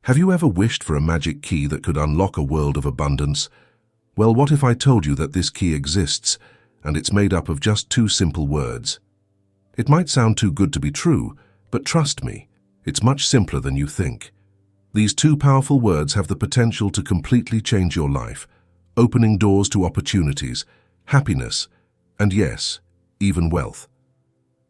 Have you ever wished for a magic key that could unlock a world of abundance? Well, what if I told you that this key exists, and it's made up of just two simple words? It might sound too good to be true, but trust me, it's much simpler than you think. These two powerful words have the potential to completely change your life, opening doors to opportunities, happiness, and yes, even wealth.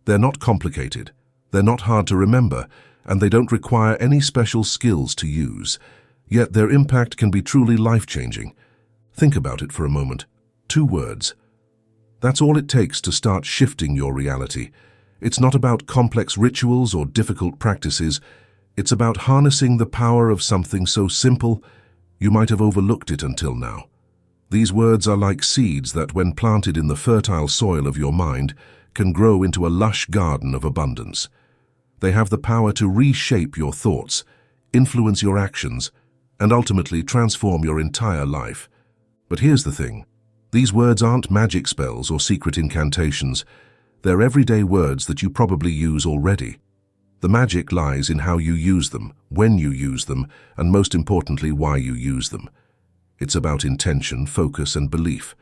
They're not complicated, they're not hard to remember, and they don't require any special skills to use. Yet their impact can be truly life-changing. Think about it for a moment. 2 words. That's all it takes to start shifting your reality. It's not about complex rituals or difficult practices. It's about harnessing the power of something so simple you might have overlooked it until now. These words are like seeds that, when planted in the fertile soil of your mind, can grow into a lush garden of abundance. They have the power to reshape your thoughts, influence your actions, and ultimately transform your entire life. But here's the thing. These words aren't magic spells or secret incantations. They're everyday words that you probably use already. The magic lies in how you use them, when you use them, and most importantly, why you use them. It's about intention, focus, and belief.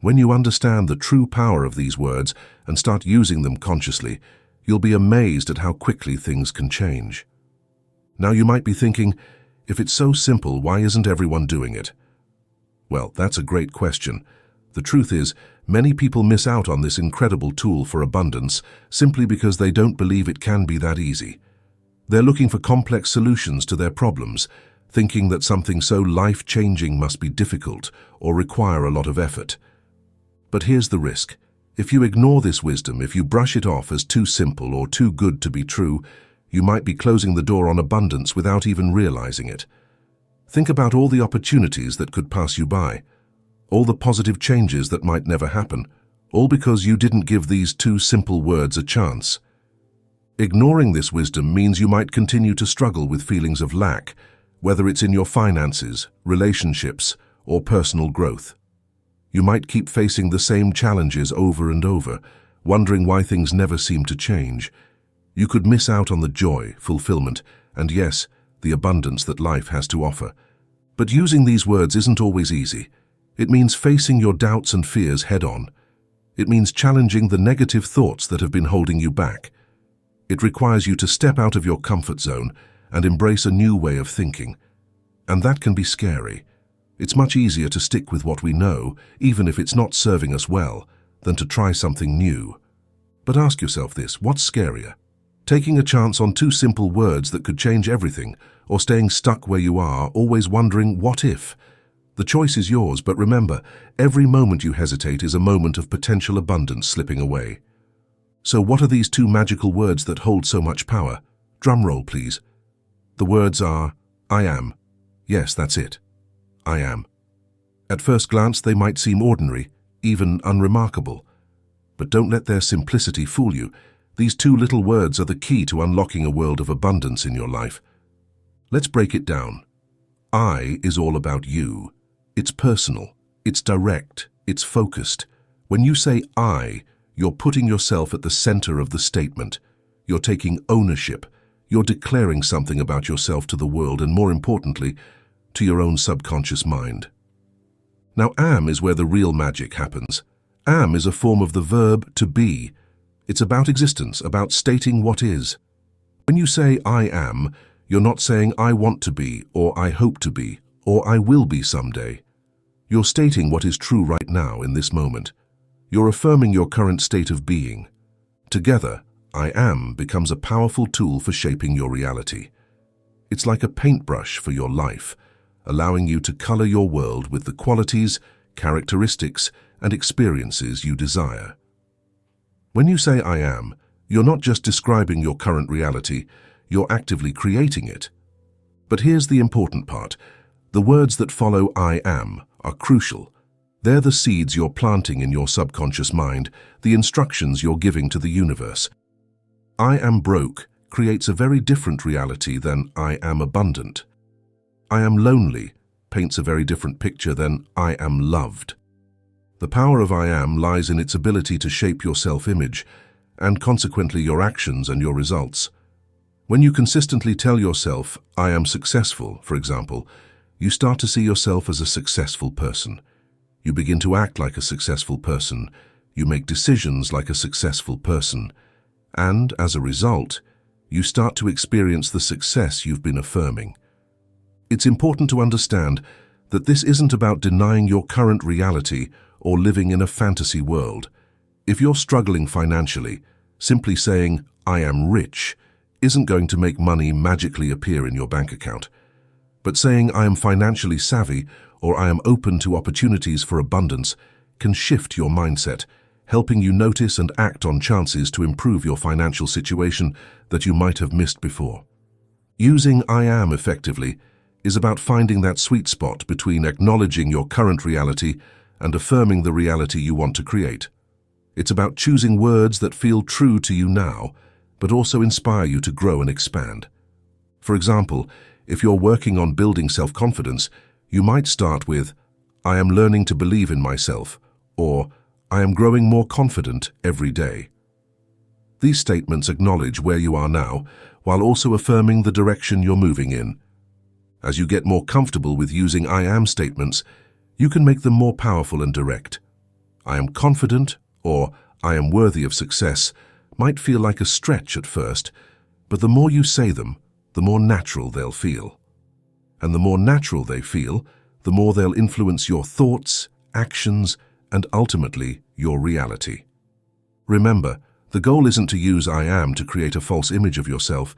When you understand the true power of these words and start using them consciously, you'll be amazed at how quickly things can change. Now you might be thinking, if it's so simple, why isn't everyone doing it? Well, that's a great question. The truth is, many people miss out on this incredible tool for abundance simply because they don't believe it can be that easy. They're looking for complex solutions to their problems, thinking that something so life-changing must be difficult or require a lot of effort. But here's the risk. If you ignore this wisdom, if you brush it off as too simple or too good to be true, you might be closing the door on abundance without even realizing it. Think about all the opportunities that could pass you by, all the positive changes that might never happen, all because you didn't give these 2 simple words a chance. Ignoring this wisdom means you might continue to struggle with feelings of lack, whether it's in your finances, relationships, or personal growth. You might keep facing the same challenges over and over, wondering why things never seem to change. You could miss out on the joy, fulfillment, and yes, the abundance that life has to offer. But using these words isn't always easy. It means facing your doubts and fears head-on. It means challenging the negative thoughts that have been holding you back. It requires you to step out of your comfort zone and embrace a new way of thinking. And that can be scary. It's much easier to stick with what we know, even if it's not serving us well, than to try something new. But ask yourself this, what's scarier? Taking a chance on 2 simple words that could change everything, or staying stuck where you are, always wondering, what if? The choice is yours, but remember, every moment you hesitate is a moment of potential abundance slipping away. So what are these 2 magical words that hold so much power? Drum roll, please. The words are, I am. Yes, that's it. I am. At first glance, they might seem ordinary, even unremarkable. But don't let their simplicity fool you. These 2 little words are the key to unlocking a world of abundance in your life. Let's break it down. I is all about you. It's personal, it's direct, it's focused. When you say I, you're putting yourself at the center of the statement. You're taking ownership. You're declaring something about yourself to the world and, more importantly, to your own subconscious mind. Now, am is where the real magic happens. Am is a form of the verb to be. It's about existence, about stating what is. When you say I am, you're not saying I want to be, or I hope to be, or I will be someday. You're stating what is true right now in this moment. You're affirming your current state of being. Together, I am becomes a powerful tool for shaping your reality. It's like a paintbrush for your life, allowing you to color your world with the qualities, characteristics, and experiences you desire. When you say I am, you're not just describing your current reality, you're actively creating it. But here's the important part. The words that follow I am are crucial. They're the seeds you're planting in your subconscious mind, the instructions you're giving to the universe. I am broke creates a very different reality than I am abundant. I am lonely paints a very different picture than I am loved. The power of I am lies in its ability to shape your self-image, and consequently your actions and your results. When you consistently tell yourself, I am successful, for example, you start to see yourself as a successful person. You begin to act like a successful person. You make decisions like a successful person. And, as a result, you start to experience the success you've been affirming. It's important to understand that this isn't about denying your current reality or living in a fantasy world. If you're struggling financially, simply saying, I am rich, isn't going to make money magically appear in your bank account. But saying, I am financially savvy or I am open to opportunities for abundance can shift your mindset, helping you notice and act on chances to improve your financial situation that you might have missed before. Using I am effectively is about finding that sweet spot between acknowledging your current reality and affirming the reality you want to create. It's about choosing words that feel true to you now, but also inspire you to grow and expand. For example, if you're working on building self-confidence, you might start with, I am learning to believe in myself, or I am growing more confident every day. These statements acknowledge where you are now, while also affirming the direction you're moving in. As you get more comfortable with using I am statements, you can make them more powerful and direct. I am confident, or I am worthy of success, might feel like a stretch at first, but the more you say them, the more natural they'll feel. And the more natural they feel, the more they'll influence your thoughts, actions, and ultimately your reality. Remember, the goal isn't to use I am to create a false image of yourself.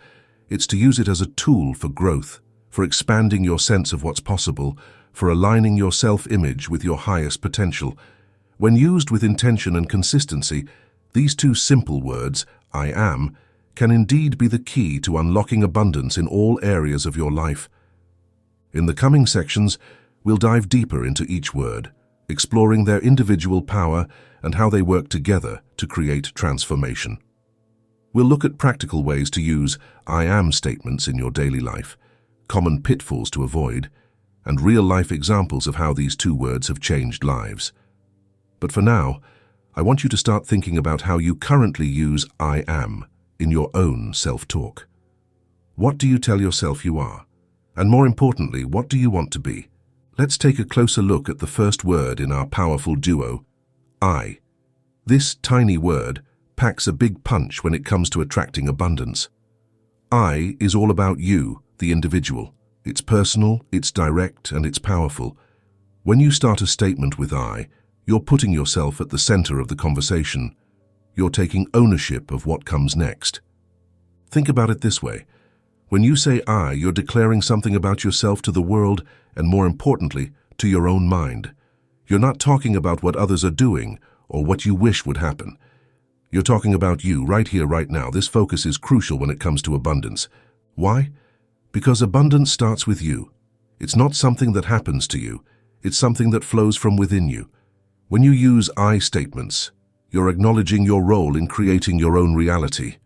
It's to use it as a tool for growth, for expanding your sense of what's possible, for aligning your self-image with your highest potential. When used with intention and consistency, these two simple words, I am, can indeed be the key to unlocking abundance in all areas of your life. In the coming sections, we'll dive deeper into each word, exploring their individual power and how they work together to create transformation. We'll look at practical ways to use I am statements in your daily life, common pitfalls to avoid, and real-life examples of how these two words have changed lives. But for now, I want you to start thinking about how you currently use I am in your own self-talk. What do you tell yourself you are? And more importantly, what do you want to be? Let's take a closer look at the first word in our powerful duo, I. This tiny word packs a big punch when it comes to attracting abundance. I is all about you, the individual. It's personal, it's direct, and it's powerful. When you start a statement with I, you're putting yourself at the center of the conversation. You're taking ownership of what comes next. Think about it this way. When you say I, you're declaring something about yourself to the world and, more importantly, to your own mind. You're not talking about what others are doing or what you wish would happen. You're talking about you right here, right now. This focus is crucial when it comes to abundance. Why? Because abundance starts with you. It's not something that happens to you. It's something that flows from within you. When you use I statements, you're acknowledging your role in creating your own reality.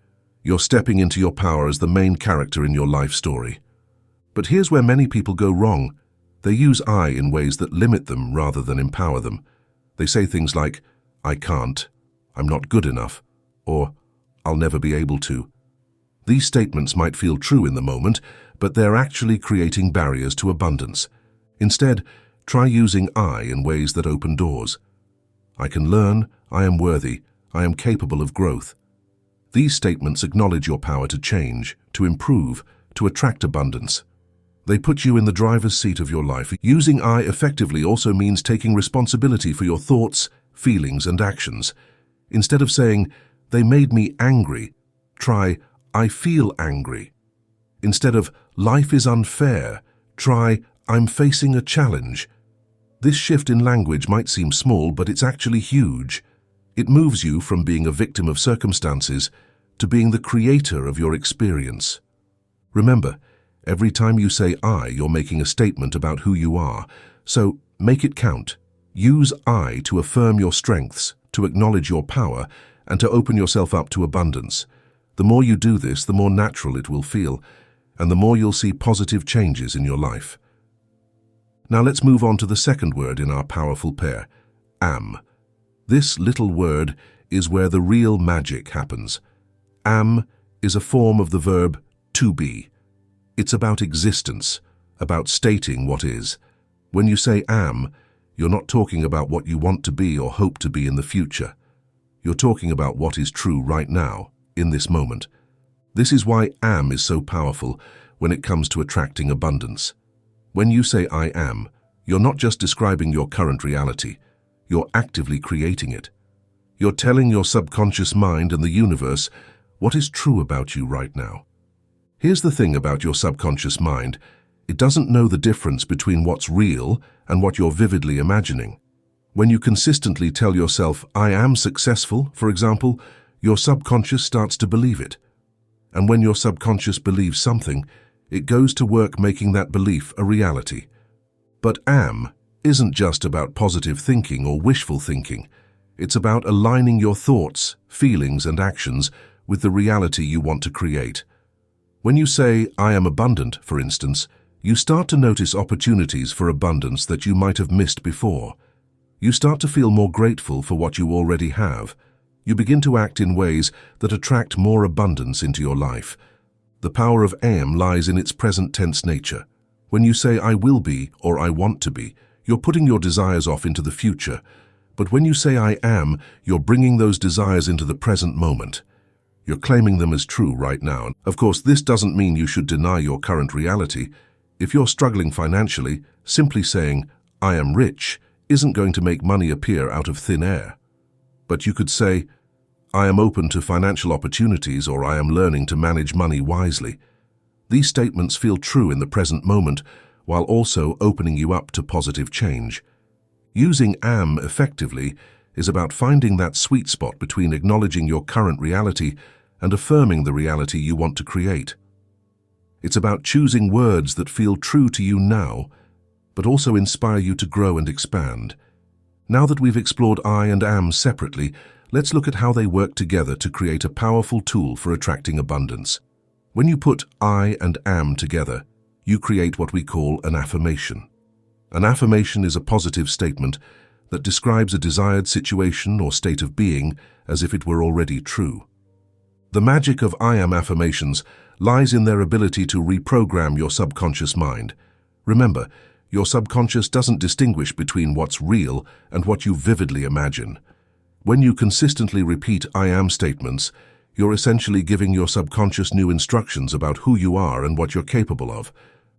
You're stepping into your power as the main character in your life story. But here's where many people go wrong. They use I in ways that limit them rather than empower them. They say things like, I can't, I'm not good enough, or I'll never be able to. These statements might feel true in the moment, but they're actually creating barriers to abundance. Instead, try using I in ways that open doors. I can learn, I am worthy, I am capable of growth. These statements acknowledge your power to change, to improve, to attract abundance. They put you in the driver's seat of your life. Using I effectively also means taking responsibility for your thoughts, feelings, and actions. Instead of saying, they made me angry, try, I feel angry. Instead of, life is unfair, try, I'm facing a challenge. This shift in language might seem small, but it's actually huge. It moves you from being a victim of circumstances to being the creator of your experience. Remember, every time you say I, you're making a statement about who you are. So make it count. Use I to affirm your strengths, to acknowledge your power, and to open yourself up to abundance. The more you do this, the more natural it will feel, and the more you'll see positive changes in your life. Now let's move on to the second word in our powerful pair, am. This little word is where the real magic happens. Am is a form of the verb to be. It's about existence, about stating what is. When you say am, you're not talking about what you want to be or hope to be in the future. You're talking about what is true right now, in this moment. This is why am is so powerful when it comes to attracting abundance. When you say I am, you're not just describing your current reality, you're actively creating it. You're telling your subconscious mind and the universe what is true about you right now. Here's the thing about your subconscious mind. It doesn't know the difference between what's real and what you're vividly imagining. When you consistently tell yourself, I am successful, for example, your subconscious starts to believe it. And when your subconscious believes something, it goes to work making that belief a reality. But am isn't just about positive thinking or wishful thinking. It's about aligning your thoughts, feelings, and actions with the reality you want to create. When you say, I am abundant, for instance, you start to notice opportunities for abundance that you might have missed before. You start to feel more grateful for what you already have. You begin to act in ways that attract more abundance into your life. The power of am lies in its present tense nature. When you say, I will be, or I want to be, you're putting your desires off into the future. But when you say, I am, you're bringing those desires into the present moment. You're claiming them as true right now. Of course, this doesn't mean you should deny your current reality. If you're struggling financially, simply saying, I am rich, isn't going to make money appear out of thin air. But you could say, I am open to financial opportunities, or I am learning to manage money wisely. These statements feel true in the present moment, while also opening you up to positive change. Using am effectively is about finding that sweet spot between acknowledging your current reality and affirming the reality you want to create. It's about choosing words that feel true to you now, but also inspire you to grow and expand. Now that we've explored I and am separately, let's look at how they work together to create a powerful tool for attracting abundance. When you put I and am together, you create what we call an affirmation. An affirmation is a positive statement that describes a desired situation or state of being as if it were already true. The magic of I am affirmations lies in their ability to reprogram your subconscious mind. Remember, your subconscious doesn't distinguish between what's real and what you vividly imagine. When you consistently repeat I am statements, you're essentially giving your subconscious new instructions about who you are and what you're capable of.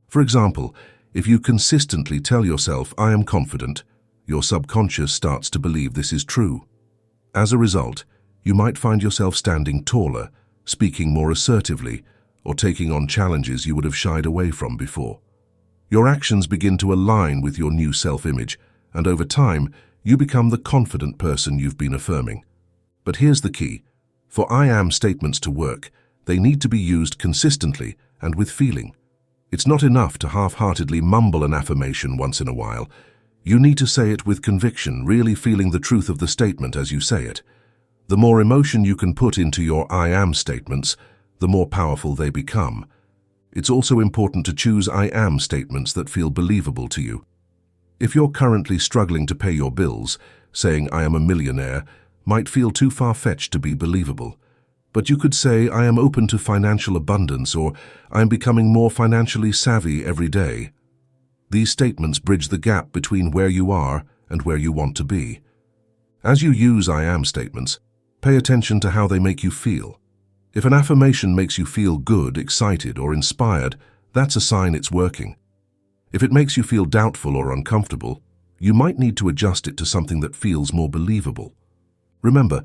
For example, if you consistently tell yourself, I am confident, your subconscious starts to believe this is true. As a result, you might find yourself standing taller, speaking more assertively, or taking on challenges you would have shied away from before. Your actions begin to align with your new self-image, and over time, you become the confident person you've been affirming. But here's the key. For I am statements to work, they need to be used consistently and with feeling. It's not enough to half-heartedly mumble an affirmation once in a while. You need to say it with conviction, really feeling the truth of the statement as you say it. The more emotion you can put into your I am statements, the more powerful they become. It's also important to choose I am statements that feel believable to you. If you're currently struggling to pay your bills, saying I am a millionaire might feel too far-fetched to be believable. But you could say I am open to financial abundance, or I am becoming more financially savvy every day. These statements bridge the gap between where you are and where you want to be. As you use I am statements, pay attention to how they make you feel. If an affirmation makes you feel good, excited, or inspired, that's a sign it's working. If it makes you feel doubtful or uncomfortable, you might need to adjust it to something that feels more believable. Remember,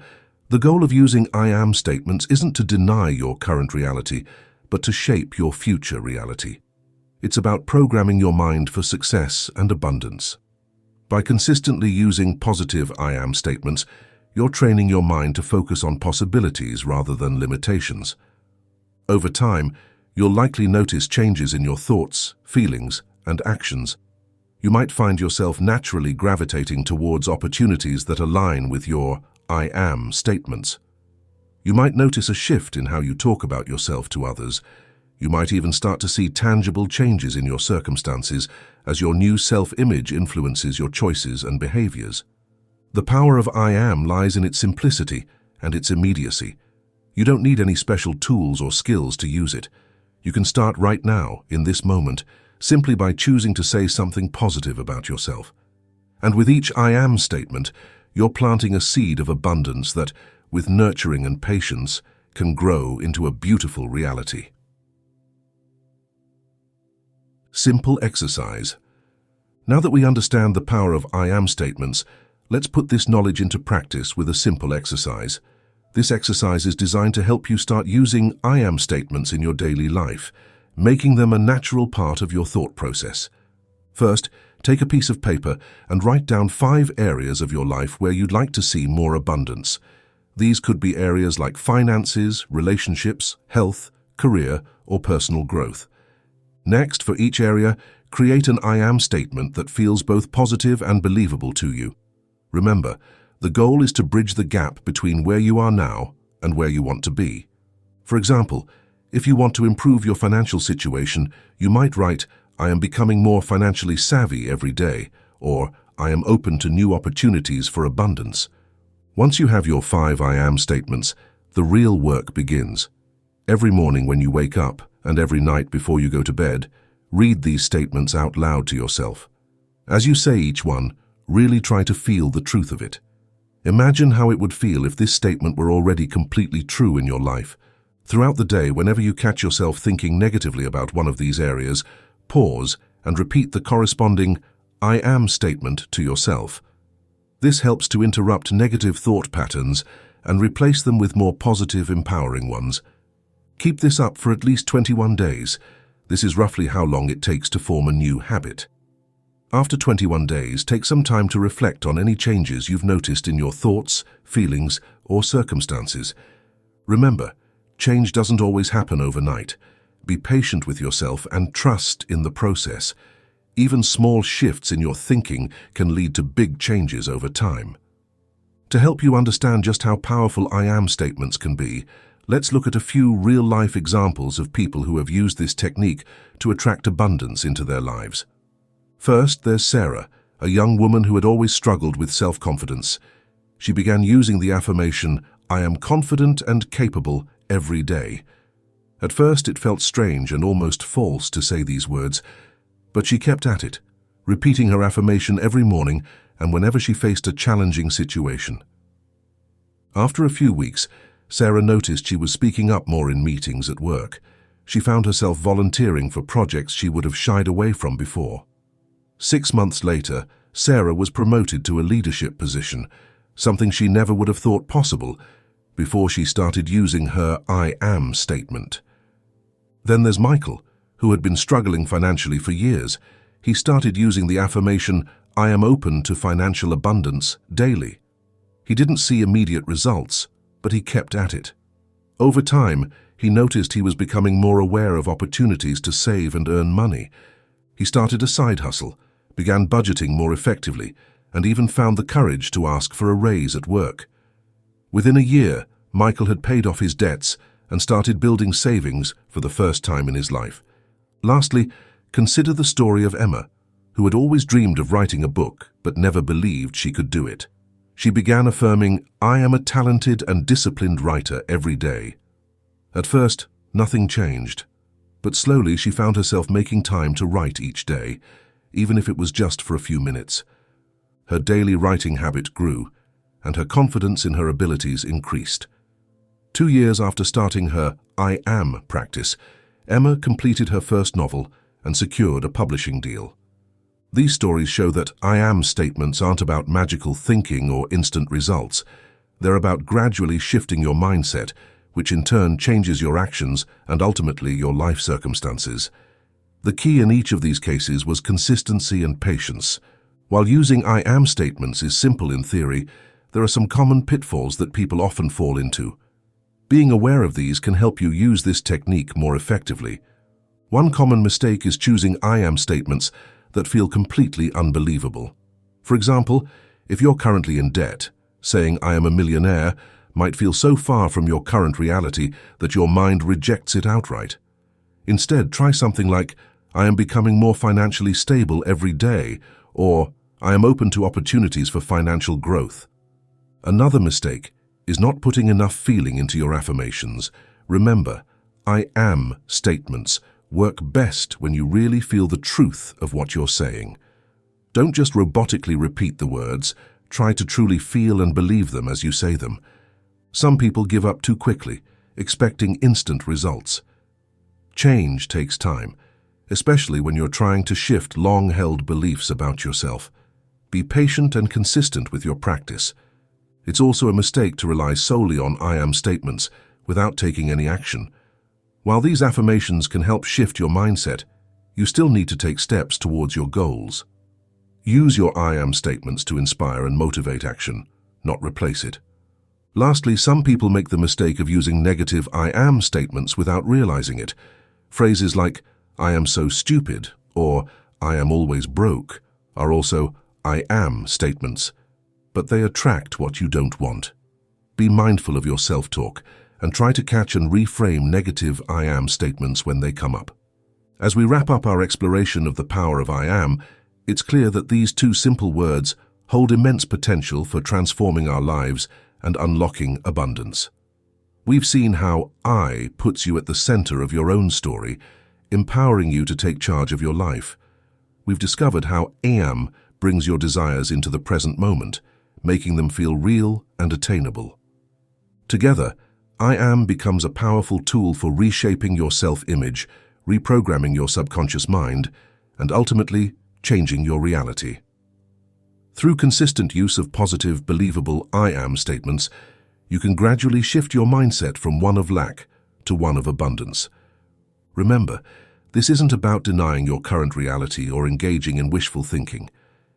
the goal of using I am statements isn't to deny your current reality, but to shape your future reality. It's about programming your mind for success and abundance. By consistently using positive I am statements, you're training your mind to focus on possibilities rather than limitations. Over time, you'll likely notice changes in your thoughts, feelings, and actions. You might find yourself naturally gravitating towards opportunities that align with your I am statements. You might notice a shift in how you talk about yourself to others. You might even start to see tangible changes in your circumstances as your new self-image influences your choices and behaviors. The power of I am lies in its simplicity and its immediacy. You don't need any special tools or skills to use it. You can start right now, in this moment, simply by choosing to say something positive about yourself. And with each I am statement, you're planting a seed of abundance that, with nurturing and patience, can grow into a beautiful reality. Simple exercise. Now that we understand the power of I am statements, let's put this knowledge into practice with a simple exercise. This exercise is designed to help you start using I am statements in your daily life, making them a natural part of your thought process. First, take a piece of paper and write down 5 areas of your life where you'd like to see more abundance. These could be areas like finances, relationships, health, career, or personal growth. Next, for each area, create an I am statement that feels both positive and believable to you. Remember, the goal is to bridge the gap between where you are now and where you want to be. For example, if you want to improve your financial situation, you might write, I am becoming more financially savvy every day, or I am open to new opportunities for abundance. Once you have your 5 I am statements, the real work begins. Every morning when you wake up, and every night before you go to bed, read these statements out loud to yourself. As you say each one, really try to feel the truth of it. Imagine how it would feel if this statement were already completely true in your life. Throughout the day, whenever you catch yourself thinking negatively about one of these areas, pause and repeat the corresponding I am statement to yourself. This helps to interrupt negative thought patterns and replace them with more positive, empowering ones. Keep this up for at least 21 days. This is roughly how long it takes to form a new habit. After 21 days, take some time to reflect on any changes you've noticed in your thoughts, feelings, or circumstances. Remember, change doesn't always happen overnight. Be patient with yourself and trust in the process. Even small shifts in your thinking can lead to big changes over time. To help you understand just how powerful I am statements can be, let's look at a few real-life examples of people who have used this technique to attract abundance into their lives. First, there's Sarah, a young woman who had always struggled with self-confidence. She began using the affirmation, I am confident and capable, every day. At first, it felt strange and almost false to say these words, but she kept at it, repeating her affirmation every morning and whenever she faced a challenging situation. After a few weeks, Sarah noticed she was speaking up more in meetings at work. She found herself volunteering for projects she would have shied away from before. 6 months later, Sarah was promoted to a leadership position, something she never would have thought possible before she started using her I am statement. Then there's Michael, who had been struggling financially for years. He started using the affirmation, I am open to financial abundance, daily. He didn't see immediate results, but he kept at it. Over time, he noticed he was becoming more aware of opportunities to save and earn money. He started a side hustle, began budgeting more effectively, and even found the courage to ask for a raise at work. Within a year, Michael had paid off his debts and started building savings for the first time in his life. Lastly, consider the story of Emma, who had always dreamed of writing a book but never believed she could do it. She began affirming, I am a talented and disciplined writer every day. At first, nothing changed, but slowly she found herself making time to write each day, even if it was just for a few minutes. Her daily writing habit grew, and her confidence in her abilities increased. 2 years after starting her I am practice, Emma completed her first novel and secured a publishing deal. These stories show that I am statements aren't about magical thinking or instant results. They're about gradually shifting your mindset, which in turn changes your actions and ultimately your life circumstances. The key in each of these cases was consistency and patience. While using I am statements is simple in theory, there are some common pitfalls that people often fall into. Being aware of these can help you use this technique more effectively. One common mistake is choosing I am statements that feel completely unbelievable. For example, if you're currently in debt, saying I am a millionaire might feel so far from your current reality that your mind rejects it outright. Instead, try something like, I am becoming more financially stable every day, or I am open to opportunities for financial growth. Another mistake is not putting enough feeling into your affirmations. Remember, I am statements work best when you really feel the truth of what you're saying. Don't just robotically repeat the words, try to truly feel and believe them as you say them. Some people give up too quickly, expecting instant results. Change takes time, especially when you're trying to shift long-held beliefs about yourself. Be patient and consistent with your practice. It's also a mistake to rely solely on I am statements without taking any action. While these affirmations can help shift your mindset, you still need to take steps towards your goals. Use your I am statements to inspire and motivate action, not replace it. Lastly, some people make the mistake of using negative I am statements without realizing it. Phrases like, I am so stupid, or I am always broke, are also I am statements, but they attract what you don't want. Be mindful of your self-talk and try to catch and reframe negative I am statements when they come up. As we wrap up our exploration of the power of I am, it's clear that these two simple words hold immense potential for transforming our lives and unlocking abundance. We've seen how I puts you at the center of your own story, empowering you to take charge of your life. We've discovered how am brings your desires into the present moment, making them feel real and attainable. Together, I am becomes a powerful tool for reshaping your self-image, reprogramming your subconscious mind, and ultimately changing your reality. Through consistent use of positive, believable I am statements, you can gradually shift your mindset from one of lack to one of abundance. Remember, this isn't about denying your current reality or engaging in wishful thinking.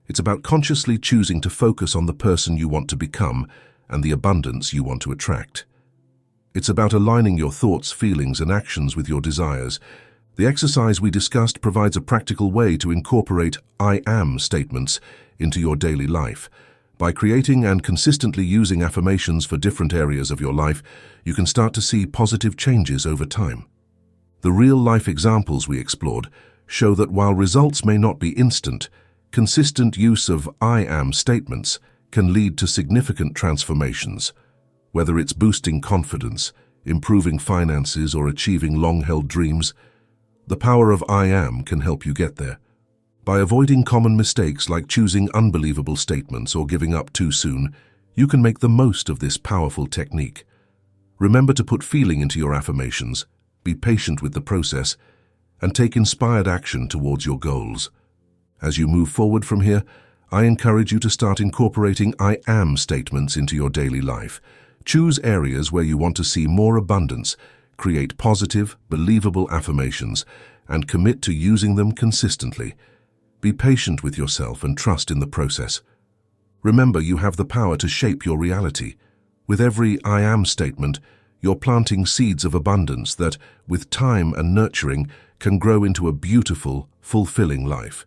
It's about consciously choosing to focus on the person you want to become and the abundance you want to attract. It's about aligning your thoughts, feelings, and actions with your desires. The exercise we discussed provides a practical way to incorporate I am statements into your daily life. By creating and consistently using affirmations for different areas of your life, you can start to see positive changes over time. The real-life examples we explored show that while results may not be instant, consistent use of I am statements can lead to significant transformations. Whether it's boosting confidence, improving finances, or achieving long-held dreams, the power of I am can help you get there. By avoiding common mistakes like choosing unbelievable statements or giving up too soon, you can make the most of this powerful technique. Remember to put feeling into your affirmations, be patient with the process, and take inspired action towards your goals. As you move forward from here, I encourage you to start incorporating I am statements into your daily life. Choose areas where you want to see more abundance, create positive, believable affirmations, and commit to using them consistently. Be patient with yourself and trust in the process. Remember, you have the power to shape your reality. With every I am statement, you're planting seeds of abundance that, with time and nurturing, can grow into a beautiful, fulfilling life.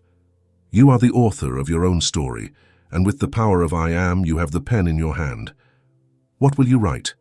You are the author of your own story, and with the power of I am, you have the pen in your hand. What will you write?